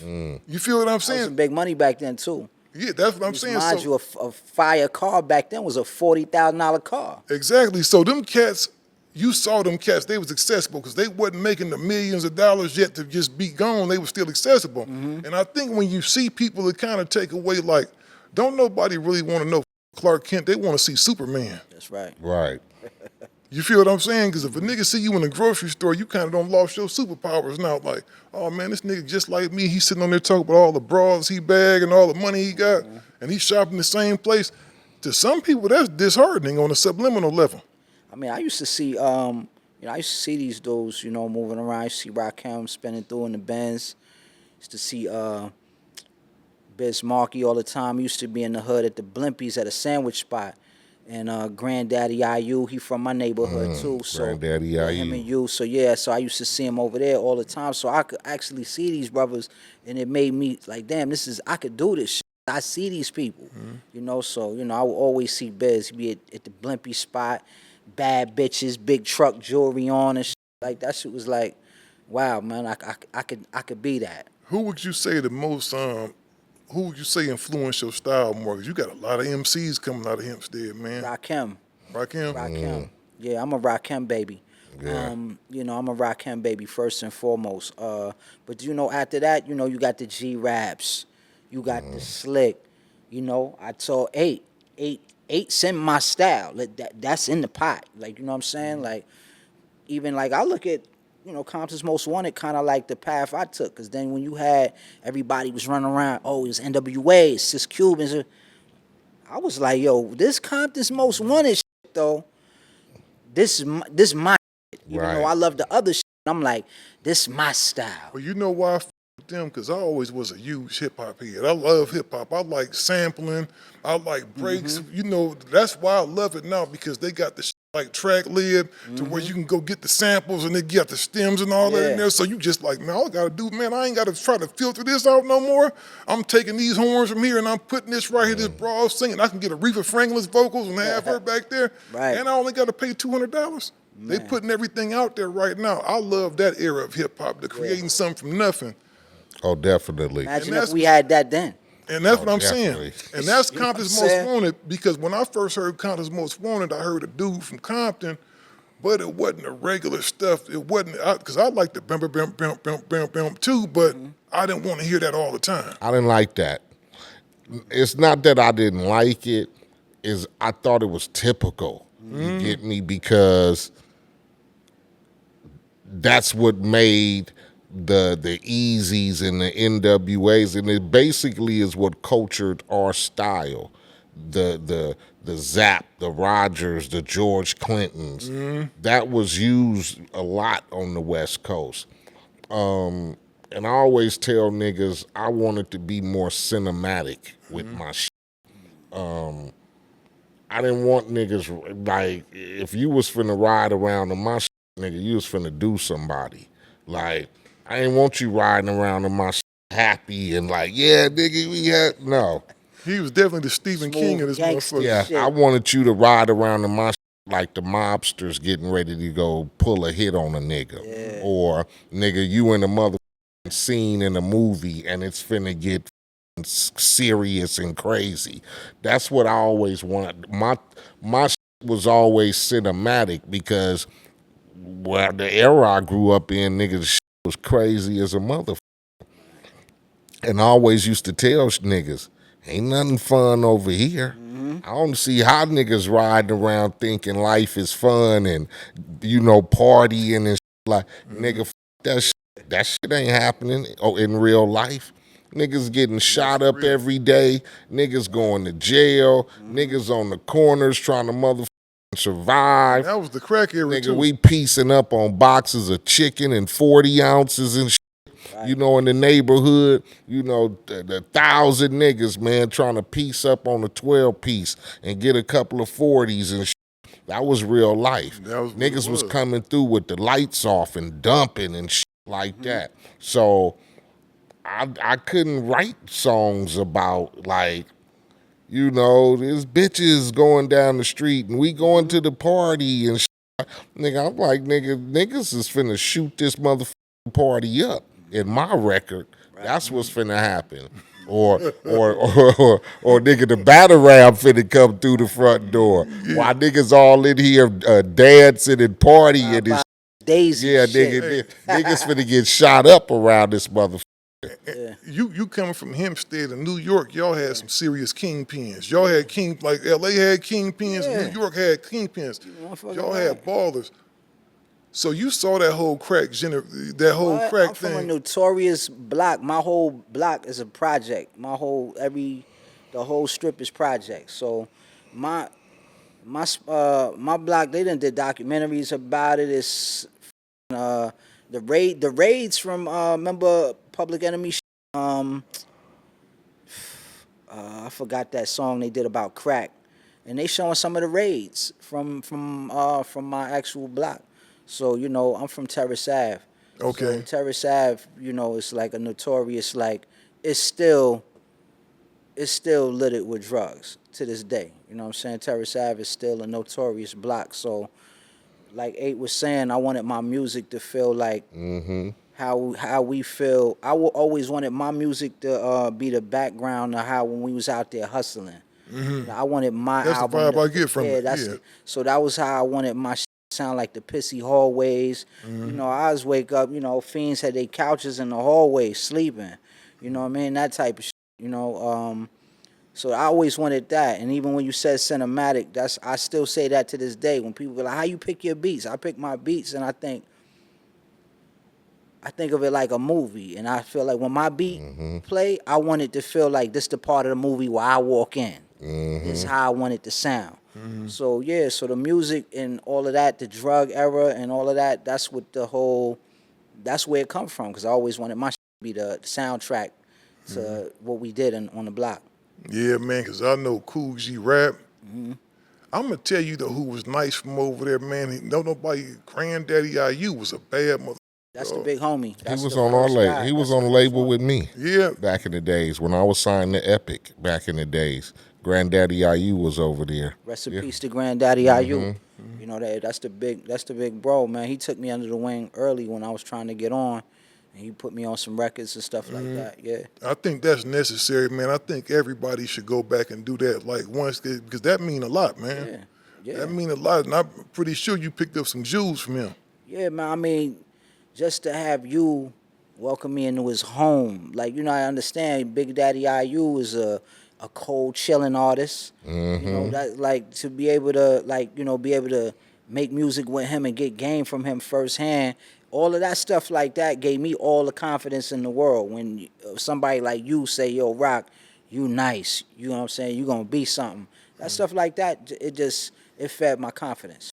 You feel what I'm That was saying? some big money back then too. Yeah, that's what I'm saying. Mind So, you, a fire car back then was a $40,000 car. exactly. So them cats, you saw them cats, they was accessible because they wasn't making the millions of dollars yet to just be gone. They were still accessible. And I think when you see people that kind of take away, like, don't nobody really want to know Clark Kent. They want to see Superman. That's right. Right. You feel what I'm saying? Because if a nigga see you in the grocery store, you kind of don't lost your superpowers now. Like, oh man, this nigga just like me. He's sitting on there talking about all the bras he bag and all the money he got, and he's shopping the same place. To some people, that's disheartening on a subliminal level. I mean, I used to see, I used to see these dudes, moving around. I used to see Rakim spinning through in the Benz. Used to see Biz Markie all the time. Used to be in the hood at the Blimpies at a sandwich spot. And Granddaddy IU, he from my neighborhood too. So Granddaddy IU. him and you. So yeah, so I used to see him over there all the time. So I could actually see these brothers, and it made me like, damn, I could do this shit. I see these people, So I would always see Biz. He'd be at the Blimpie spot, bad bitches, big truck jewelry on and shit. Like that shit was like, wow, man, I could be that. Who would you say the most? Who would you say influenced your style more? Because you got a lot of MCs coming out of Hempstead, man. Rakim. Rakim? Yeah, I'm a Rakim baby. Yeah. I'm a Rakim baby first and foremost. But after that, you got the G-Raps. You got the Slick. I saw Eight's in my style. That's in the pot. Like, you know what I'm saying? Like, even like I look at, Compton's Most Wanted kind of like the path I took. Because then when you had everybody was running around, oh, it was NWA, it's Sis Cubans. I was like, yo, this Compton's Most Wanted shit, though, this is my shit. Even though I love the other shit, I'm like, this is my style. Well, you know why I f with them? Because I always was a huge hip-hop head. I love hip-hop. I like sampling. I like breaks. That's why I love it now, because they got the shit like track lib to where you can go get the samples and they got the stems and all that in there. So you just like, man, all I gotta do, man, I ain't gotta try to filter this out no more. I'm taking these horns from here and I'm putting this right here, this broad singing. I can get Aretha Franklin's vocals and have her back there. Right. And I only gotta pay $200. They putting everything out there right now. I love that era of hip hop, the creating something from nothing. Oh, definitely. Imagine if we had that then. And that's what I'm definitely. saying. And that's Compton's Most Wanted, because when I first heard Compton's Most Wanted, I heard a dude from Compton, but it wasn't the regular stuff. It wasn't, because I like the bam, bam, bam, bam, bam, bam, bam too, but I didn't want to hear that all the time. I didn't like that. It's not that I didn't like it, is I thought it was typical. You get me? Because that's what made the Easies and the NWAs, and it basically is what cultured our style. The Zapp, the Rogers, the George Clintons. That was used a lot on the West Coast. And I always tell niggas I wanted to be more cinematic with my shit. I didn't want niggas, like, if you was finna ride around on my shit, nigga, you was finna do somebody. Like, I didn't want you riding around in my shit happy and like, yeah, nigga, we had, no. He was definitely the Stephen King of this motherfucker. Yeah, I wanted you to ride around in my shit like the mobsters getting ready to go pull a hit on a nigga. Yeah. Or, nigga, you in a motherfucking scene in a movie and it's finna get serious and crazy. That's what I always wanted. My shit was always cinematic because, well, the era I grew up in, nigga, the shit was crazy as a motherfucker. And I always used to tell niggas, ain't nothing fun over here. I don't see how niggas riding around thinking life is fun and, partying and shit. Like, nigga, that shit. That shit ain't happening in real life. Niggas getting shot up every day. Niggas going to jail. Niggas on the corners trying to motherfucking survive. That was the crack era, Nigga, too. we piecing up on boxes of chicken and 40 ounces and shit. Right. In the neighborhood, the 1,000 niggas, man, trying to piece up on a 12-piece and get a couple of 40s and shit. That was real life. Niggas was coming through with the lights off and dumping and shit like that. So I couldn't write songs about, like, there's bitches going down the street and we going to the party and shit. Nigga, I'm like, niggas is finna shoot this motherfucking party up in my record. That's what's finna happen. Or nigga, the battle ram finna come through the front door. While niggas all in here dancing and partying and this. Daisy Yeah, shit. niggas finna get shot up around this motherfucker. Yeah. You coming from Hempstead in New York, y'all had some serious kingpins. Y'all had like LA had kingpins, Yeah. New York had kingpins. Motherfucker Y'all right. had ballers. So you saw that whole crack What? crack I'm from a thing. notorious block. My whole block is a project. The whole strip is project. So my block, they done did documentaries about it. It's the raids from remember Public Enemy. I forgot that song they did about crack, and they showing some of the raids from my actual block. So I'm from Terrace Ave. Okay. So Terrace Ave, it's like a notorious, like it's still littered with drugs to this day. You know what I'm saying? Terrace Ave is still a notorious block. So, like Eiht was saying, I wanted my music to feel like how we feel. I always wanted my music to be the background of how when we was out there hustling. I wanted my That's the album. vibe I get from it, That's yeah. it. So that was how I wanted my shit to sound, like the pissy hallways. I always wake up. Fiends had their couches in the hallway sleeping. You know what I mean? That type of shit. So I always wanted that, and even when you said cinematic, I still say that to this day. When people go like, "How you pick your beats?" I pick my beats, and I think of it like a movie, and I feel like when my beat play, I want it to feel like this the part of the movie where I walk in. This is how I want it to sound. So yeah, so the music and all of that, the drug era and all of that, that's where it comes from. Because I always wanted my shit to be the soundtrack to what we did on the block. Yeah, man, because I know Cool G rap. I'm going to tell you, though, who was nice from over there, man. Granddaddy IU was a bad mother. That's the big homie. He That's was the on our first label. guy. He was That's on the a first label one. with me. Yeah. Back in the days when I was signed to Epic. Back in the days, Granddaddy IU was over there. Rest in peace to Granddaddy IU. That's the big bro, man. He took me under the wing early when I was trying to get on, and he put me on some records and stuff like that. Yeah. I think that's necessary, man. I think everybody should go back and do that like once, because that mean a lot, man. Yeah. That mean a lot, and I'm pretty sure you picked up some jewels from him. Yeah, man. I mean, just to have you welcome me into his home, like I understand Big Daddy IU is a cold, chilling artist. That like to be able to make music with him and get game from him firsthand. All of that stuff like that gave me all the confidence in the world. When somebody like you say, "Yo, Rock, you nice," you know what I'm saying? You gonna be something. That stuff like that, it fed my confidence.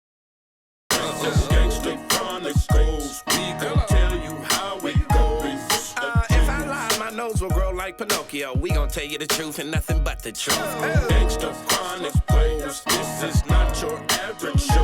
Gangster Chronicles, we gon' tell you how it goes. If I lie, my nose will grow like Pinocchio. We gon' tell you the truth and nothing but the truth. Gangster Chronicles, this is not your average show.